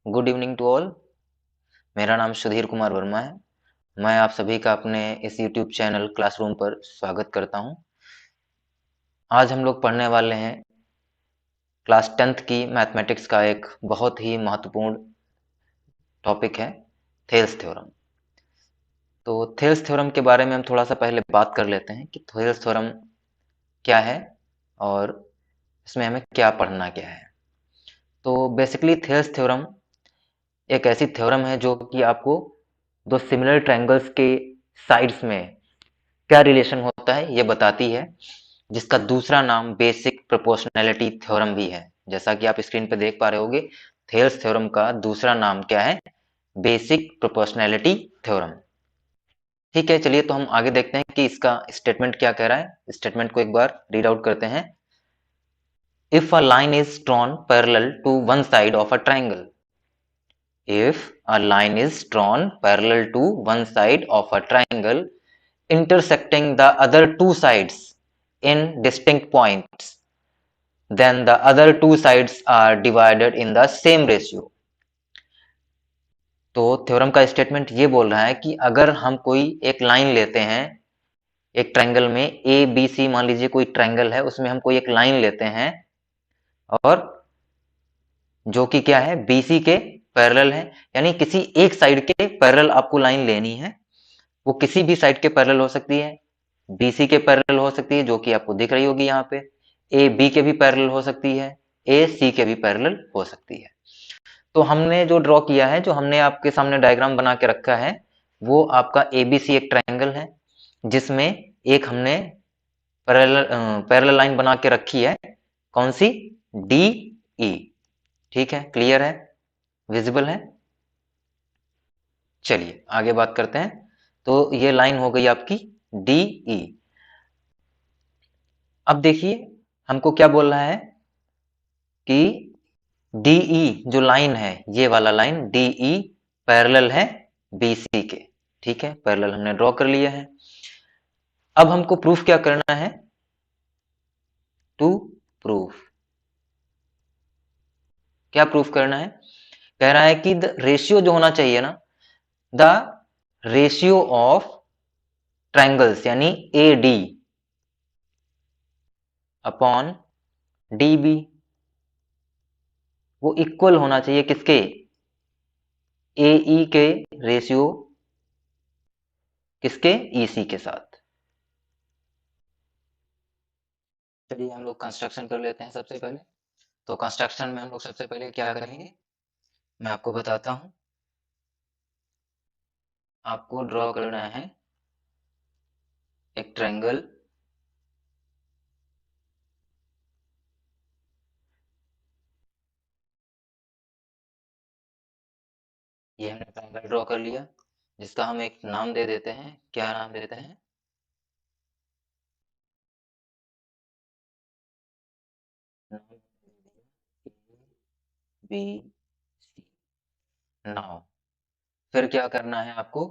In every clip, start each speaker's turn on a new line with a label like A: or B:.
A: Good evening to all. मेरा नाम सुधीर कुमार वर्मा है। मैं आप सभी का अपने इस यूट्यूब चैनल क्लासरूम पर स्वागत करता हूं। आज हम लोग पढ़ने वाले हैं क्लास 10th की मैथमेटिक्स का एक बहुत ही महत्वपूर्ण टॉपिक है थेल्स थ्योरम। तो थेल्स थ्योरम के बारे में हम थोड़ा सा पहले बात कर लेते हैं कि थेल्स थ्योरम क्या है और इसमें हमें क्या पढ़ना क्या है। तो बेसिकली थेल्स थ्योरम एक ऐसी थ्योरम है जो कि आपको दो सिमिलर ट्रायंगल्स के साइड्स में क्या रिलेशन होता है ये बताती है, जिसका दूसरा नाम बेसिक प्रोपोर्शनैलिटी थ्योरम भी है। जैसा कि आप स्क्रीन पे देख पा रहे होगे, थेल्स थ्योरम का दूसरा नाम क्या है? Basic proportionality theorem. ठीक है, चलिए तो हम आगे देखते हैं कि इसका स्टेटमेंट क्या कह रहा है। स्टेटमेंट को एक बार रीड आउट करते हैं। If a line is drawn parallel to one side of a triangle, if a line is drawn parallel to one side of a triangle intersecting the other two sides in distinct points, then the other two sides are divided in the same ratio. तो theorem का statement ये बोल रहा है कि अगर हम कोई एक लाइन लेते हैं, एक ट्रायंगल में ए बी सी, मान लीजिए कोई ट्रायंगल है, उसमें हम कोई एक लाइन लेते हैं और जो कि क्या है, बीसी के पैरेलल है, यानी किसी एक साइड के पैरेलल आपको लाइन लेनी है। वो किसी भी साइड के पैरेलल हो सकती है, बीसी के पैरेलल हो सकती है जो कि आपको दिख रही होगी यहाँ पे, ए बी के भी पैरेलल हो सकती है, ए सी के भी पैरेलल हो सकती है। तो हमने जो ड्रॉ किया है, जो हमने आपके सामने डायग्राम बना के रखा है, वो आपका एबीसी एक ट्रायंगल है जिसमें एक हमने पैरेलल लाइन बना के रखी है। कौन सी? D E. ठीक है, क्लियर है, विजिबल है। चलिए आगे बात करते हैं। तो ये लाइन हो गई आपकी डी ई। अब देखिए हमको क्या बोल रहा है कि डीई जो लाइन है, ये वाला लाइन डीई पैरेलल है बीसी के। ठीक है, पैरेलल हमने ड्रॉ कर लिया है। अब हमको प्रूफ क्या करना है? टू प्रूफ, क्या प्रूफ करना है? कह रहा है कि द रेशियो जो होना चाहिए ना, द रेशियो ऑफ ट्रायंगल्स यानी A D upon D B, वो इक्वल होना चाहिए किसके? ए ई के रेशियो किसके? ई सी के साथ। चलिए हम लोग कंस्ट्रक्शन कर लेते हैं सबसे पहले। तो कंस्ट्रक्शन में हम लोग सबसे पहले क्या करेंगे, मैं आपको बताता हूं। आपको ड्रॉ करना है एक ट्रायंगल। ये हमने ट्रायंगल ड्रॉ कर लिया, जिसका हम एक नाम दे देते हैं। क्या नाम देते हैं? नाम बी सी। नाउ फिर क्या करना है आपको?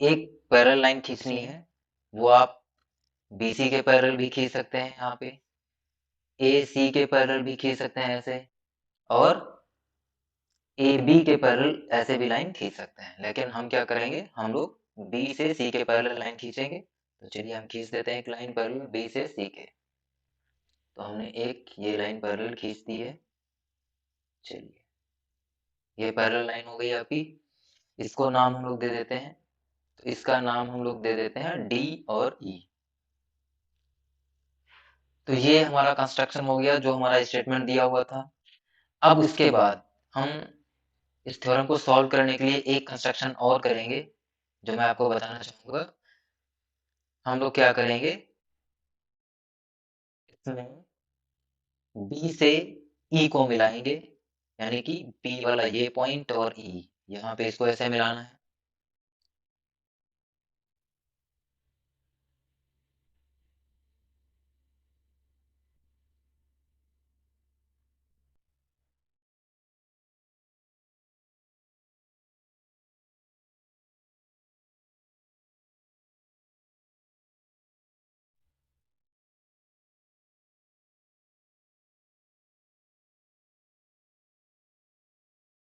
A: एक पैरेलल लाइन खींचनी है। वो आप बीसी के पैरेलल भी खींच सकते हैं, यहाँ पे ए सी के पैरेलल भी खींच सकते हैं ऐसे, और ए बी के पैरेलल ऐसे भी लाइन खींच सकते हैं। लेकिन हम क्या करेंगे, हम लोग बी से सी के पैरेलल लाइन खींचेंगे। तो चलिए हम खींच देते हैं एक लाइन पैरेलल बी से सी के। तो हमने एक ये लाइन पैरेलल खींच दी है। चलिए ये पैरेलल लाइन हो गई आपकी। इसको नाम हम लोग दे देते हैं, तो इसका नाम हम लोग दे देते हैं डी और ई। तो ये हमारा कंस्ट्रक्शन हो गया जो हमारा स्टेटमेंट दिया हुआ था। अब उसके बाद हम इस थ्योरम को सॉल्व करने के लिए एक कंस्ट्रक्शन और करेंगे, जो मैं आपको बताना चाहूंगा। हम लोग क्या करेंगे, इसमें बी से ई को मिलाएंगे, यानी कि बी वाला ये पॉइंट और ई, यहाँ पे इसको ऐसे मिलाना है।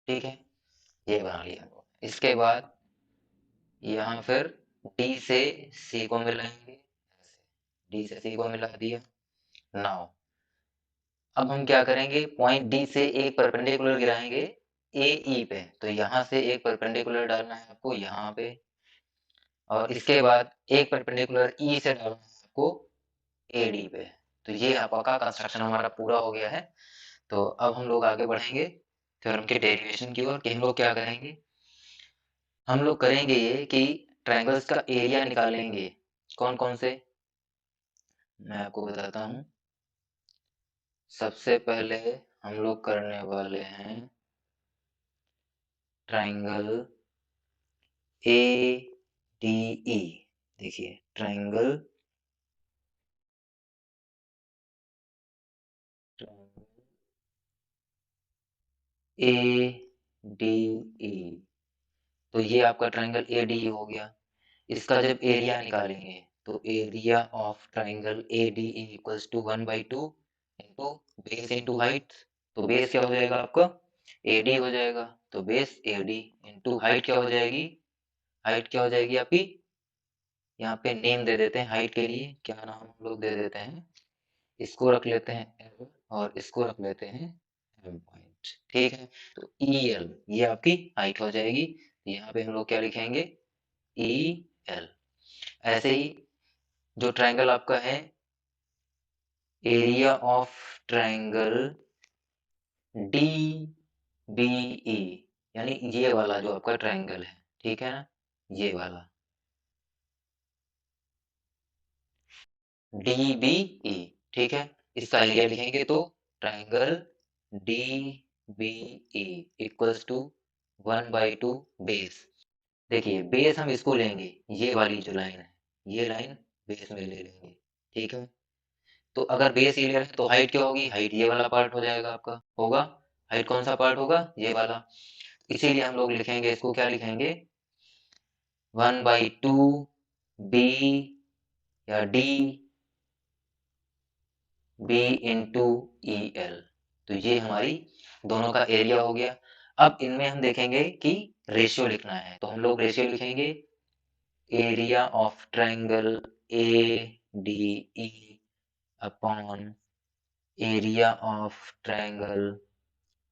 A: ठीक है, ये बना लिया। इसके बाद यहाँ फिर डी से सी को मिलाएंगे, डी से सी को मिला दिया। नाउ अब हम क्या करेंगे, पॉइंट डी से एक परपेंडिकुलर गिराएंगे ए ई पे, तो यहाँ से एक परपेंडिकुलर डालना है आपको यहाँ पे, और इसके बाद एक परपेंडिकुलर ई से डालना है आपको ए डी पे। तो ये आपका कंस्ट्रक्शन हमारा पूरा हो गया है। तो अब हम लोग आगे बढ़ेंगे थ्योरम के डेरिवेशन की ओर, कि हम लोग क्या करेंगे, हम लोग करेंगे ये कि ट्रायंगल्स का एरिया निकालेंगे। कौन कौन से, मैं आपको बताता हूँ। सबसे पहले हम लोग करने वाले हैं ट्रायंगल ए डी ई। देखिए ट्रायंगल ए डी ई, तो ये आपका ट्रायंगल ए डी ई हो गया। इसका जब एरिया निकालेंगे तो area of triangle A D E equals to 1/2 into base into height. तो बेस क्या हो जाएगा आपका, ए डी हो जाएगा, तो base A D into height क्या हो जाएगी, हाइट क्या हो जाएगी आपकी, यहाँ पे नेम दे देते हैं हाइट के लिए, क्या नाम हम लोग दे देते हैं, इसको रख लेते हैं एल और इसको रख लेते हैं एम पॉइंट। ठीक है, तो ई एल ये आपकी हाइट हो जाएगी। यहाँ पे हम लोग क्या लिखेंगे, ई एल। ऐसे ही जो ट्रायंगल आपका है area of triangle D B E, यानी ये वाला जो आपका ट्रायंगल है, ठीक है ना, ये वाला डी बी ई, ठीक है, इसका एरिया लिखेंगे तो triangle D B E equals to 1/2 base. देखिए बेस हम इसको लेंगे, ये वाली जो लाइन है, ये लाइन बेस में ले लेंगे। ठीक है, तो अगर बेस क्लियर है तो हाइट क्या होगी, हाइट ये वाला पार्ट हो जाएगा आपका, होगा हाइट कौन सा पार्ट होगा, ये वाला। इसीलिए हम लोग लिखेंगे इसको, क्या लिखेंगे, 1/2 बी या D B into E L. तो ये हमारी दोनों का एरिया हो गया। अब इनमें हम देखेंगे कि रेशियो लिखना है, तो हम लोग रेशियो लिखेंगे area of triangle A D E upon area of triangle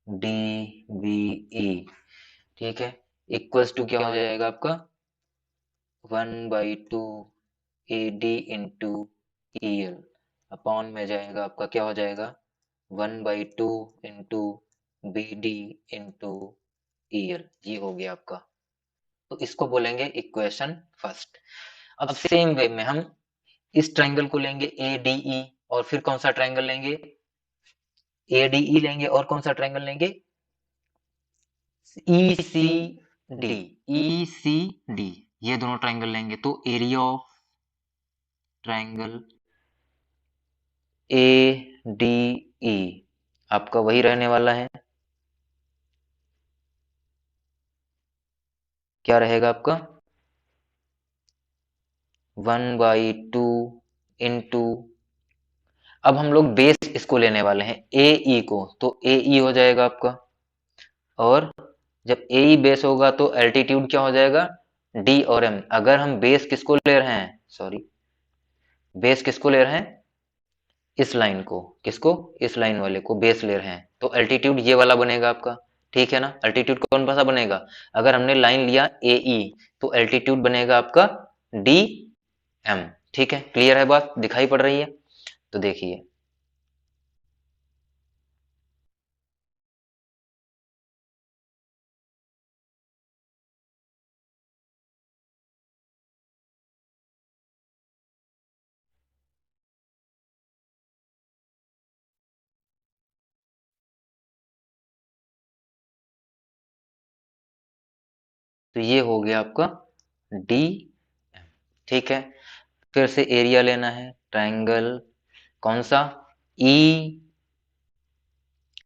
A: D B E. ठीक है, इक्वल्स टू क्या हो जाएगा आपका 1/2 A D into E L, upon में जाएगा आपका क्या हो जाएगा 1/2 into B D into E L. ये हो गया आपका, तो इसको बोलेंगे इक्वेशन फर्स्ट। अब सेम वे में हम इस ट्रायंगल को लेंगे ए डी ई, और फिर कौन सा ट्रायंगल लेंगे, ए डी ई लेंगे, और कौन सा ट्रायंगल लेंगे ई C D, E C D, ये दोनों ट्रायंगल लेंगे। तो area of triangle A D ई आपका वही रहने वाला है, क्या रहेगा आपका 1/2 इंटू, अब हम लोग बेस इसको लेने वाले हैं ए ई को, तो ए ई हो जाएगा आपका, और जब ए ई बेस होगा तो एल्टीट्यूड क्या हो जाएगा डी और एम। अगर हम बेस किसको ले रहे हैं, सॉरी बेस किसको ले रहे हैं, इस लाइन को, किसको, इस लाइन वाले को बेस ले रहे हैं, तो एल्टीट्यूड ये वाला बनेगा आपका। ठीक है ना, एल्टीट्यूड कौन सा बनेगा, अगर हमने लाइन लिया ए ई तो एल्टीट्यूड बनेगा आपका डी एम। ठीक है, क्लियर है बात, दिखाई पड़ रही है, तो देखिए तो ये हो गया आपका डी एम। ठीक है, फिर से एरिया लेना है ट्रायंगल कौन सा ई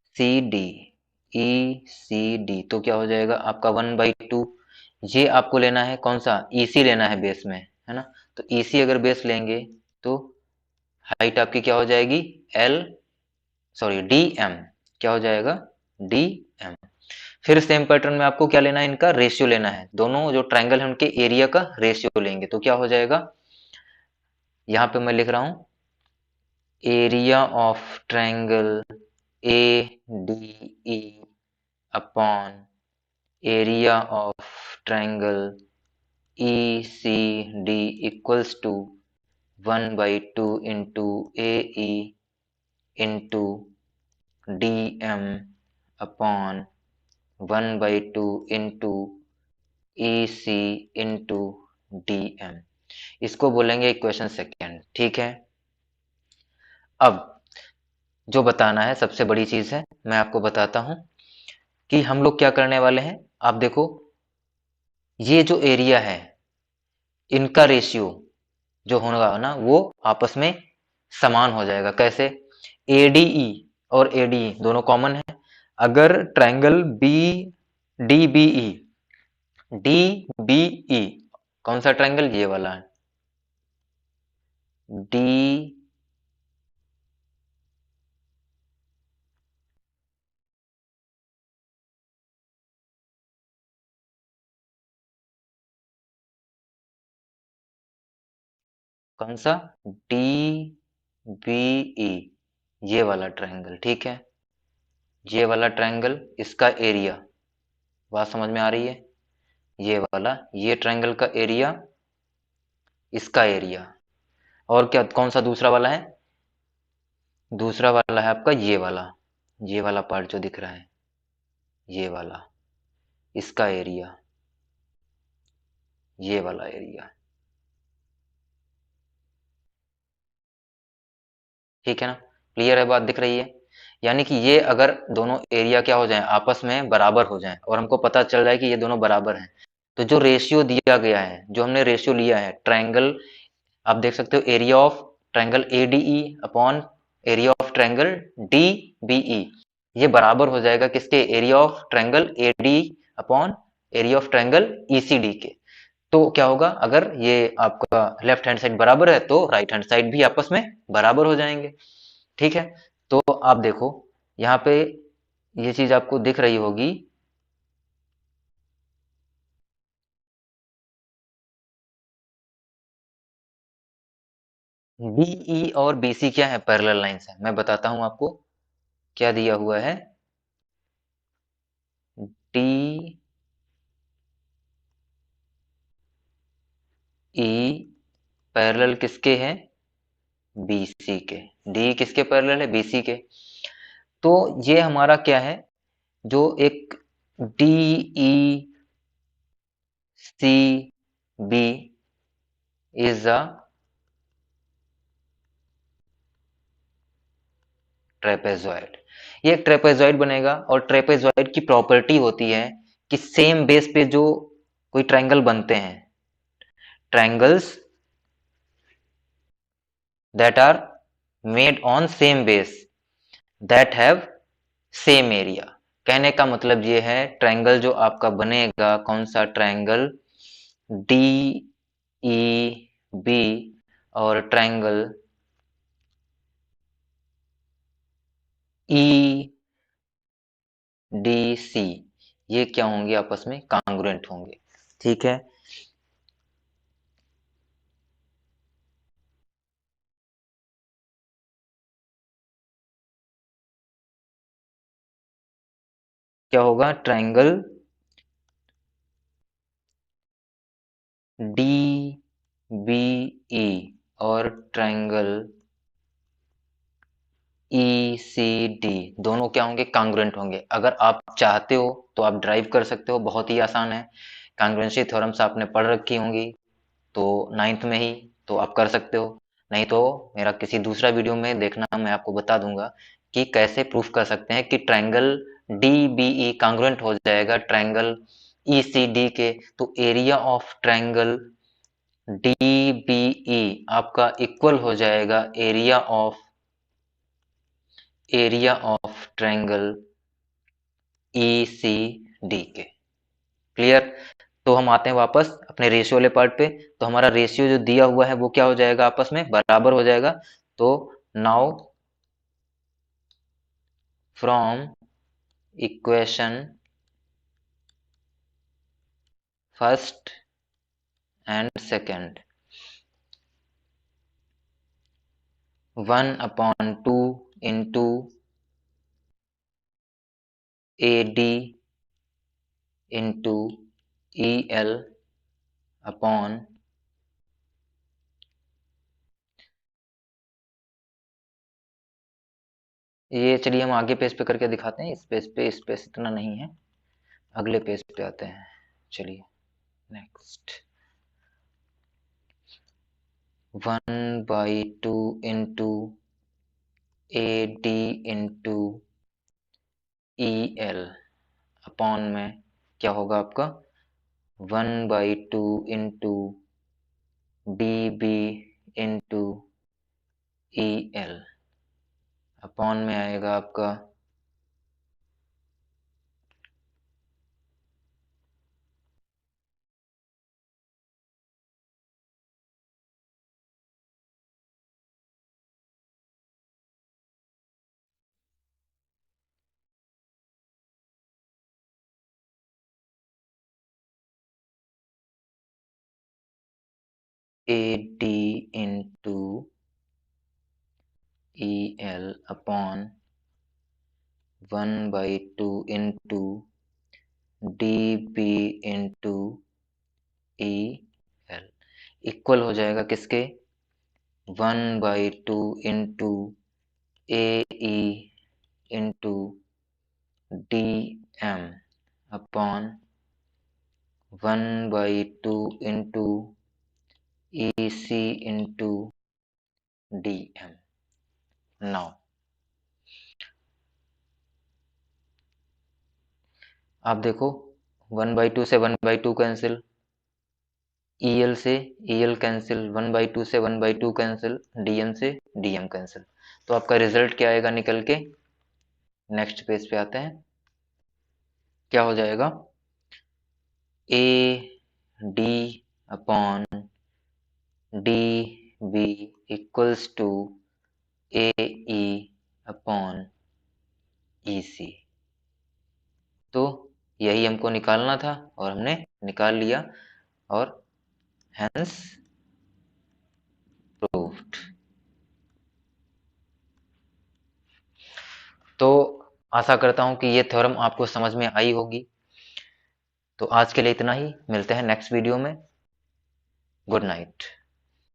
A: C D, E C D, तो क्या हो जाएगा आपका 1/2, ये आपको लेना है कौन सा ई सी लेना है बेस में, है ना, तो ई सी अगर बेस लेंगे तो हाइट आपकी क्या हो जाएगी एल, सॉरी डी एम, क्या हो जाएगा डी एम। फिर सेम पैटर्न में आपको क्या लेना है, इनका रेशियो लेना है। दोनों जो ट्रायंगल है उनके एरिया का रेशियो लेंगे तो क्या हो जाएगा, यहां पे मैं लिख रहा हूं area of triangle A D E upon area of triangle E C D equals to 1/2 into A E into D M upon 1/2 into E C into D M. इसको बोलेंगे इक्वेशन सेकेंड। ठीक है, अब जो बताना है सबसे बड़ी चीज है, मैं आपको बताता हूं कि हम लोग क्या करने वाले हैं। आप देखो, ये जो एरिया है इनका रेशियो जो होगा ना वो आपस में समान हो जाएगा। कैसे, एडीई और एडीई दोनों कॉमन है। अगर triangle B D B E, D B E कौन सा ट्रायंगल, ये वाला है डी कौन सा, डी बी ई, ये वाला ट्रायंगल। ठीक है, ये वाला ट्रायंगल इसका एरिया, बात समझ में आ रही है, ये वाला, ये ट्रायंगल का एरिया, इसका एरिया। और क्या, कौन सा दूसरा वाला है, दूसरा वाला है आपका ये वाला पार्ट जो दिख रहा है, ये वाला, इसका एरिया, ये वाला एरिया। ठीक है ना, क्लियर है, बात दिख रही है। यानी कि ये अगर दोनों एरिया क्या हो जाएं, आपस में बराबर हो जाएं, और हमको पता चल जाए कि ये दोनों बराबर हैं, तो जो रेशियो दिया गया है, जो हमने रेशियो लिया है ट्रायंगल, आप देख सकते हो area of triangle ADE upon area of triangle DBE, ये बराबर हो जाएगा किसके, area of triangle AD upon area of triangle ECD के। तो क्या होगा, अगर ये आपका लेफ्ट हैंड साइड बराबर है तो राइट हैंड साइड भी आपस में बराबर हो जाएंगे। ठीक है, तो आप देखो यहाँ पे ये चीज आपको दिख रही होगी, बीई और बीसी क्या है, पैरेलल लाइंस है। मैं बताता हूं आपको क्या दिया हुआ है, डी ई पैरेलल किसके हैं, बीसी के। डी किसके पैरेलल है, बीसी के। तो ये हमारा क्या है, जो एक D E C B is a trapezoid, ये एक ट्रेपेजॉइड बनेगा। और ट्रेपेजॉइड की प्रॉपर्टी होती है कि सेम बेस पे जो कोई ट्रायंगल बनते हैं, triangles that are made on same base that have same area. कहने का मतलब ये है, ट्रायंगल जो आपका बनेगा, कौन सा ट्रायंगल, डी ई बी और ट्रायंगल ई डी सी, ये क्या होंगे, आपस में कांग्रुएंट होंगे। ठीक है, क्या होगा, ट्रायंगल डी बी ई और ट्रायंगल ई सी डी दोनों क्या होंगे, कांग्रुएंट होंगे। अगर आप चाहते हो तो आप ड्राइव कर सकते हो, बहुत ही आसान है। कांग्रुएंसी थ्योरम्स आपने पढ़ रखी होंगी तो नाइन्थ में ही, तो आप कर सकते हो। नहीं तो मेरा किसी दूसरा वीडियो में देखना, मैं आपको बता दूंगा कि कैसे प्रूफ कर सकते हैं कि triangle D B E congruent हो जाएगा ट्रायंगल ई सी डी के। तो area of triangle D B E आपका इक्वल हो जाएगा area of triangle E C D के। क्लियर, तो हम आते हैं वापस अपने रेशियो वाले पार्ट पे। तो हमारा रेशियो जो दिया हुआ है वो क्या हो जाएगा, आपस में बराबर हो जाएगा। तो now from equation first and second, 1/2 into AD into EL upon ये, चलिए हम आगे पेज पे करके दिखाते हैं। इस पेज इतना नहीं है, अगले पेज पे आते हैं। चलिए next, 1/2 into AD into EL upon में क्या होगा आपका 1/2 into DB into EL upon में आएगा आपका AD into EL upon 1/2 into DB into EL equal हो जाएगा किसके 1/2 into AE into DM upon 1/2 into EC into DM। Now आप देखो 1/2 से 1/2 कैंसिल, EL से EL कैंसिल, 1/2 से 1/2 कैंसिल, DM से DM कैंसिल। तो आपका रिजल्ट क्या आएगा निकल के, नेक्स्ट पेज पे आते हैं। क्या हो जाएगा AD upon DB equals to AE upon EC। तो यही हमको निकालना था और हमने निकाल लिया, और हेंस प्रूव्ड। तो आशा करता हूं कि ये थ्योरम आपको समझ में आई होगी। तो आज के लिए इतना ही, मिलते हैं नेक्स्ट वीडियो में। Good night.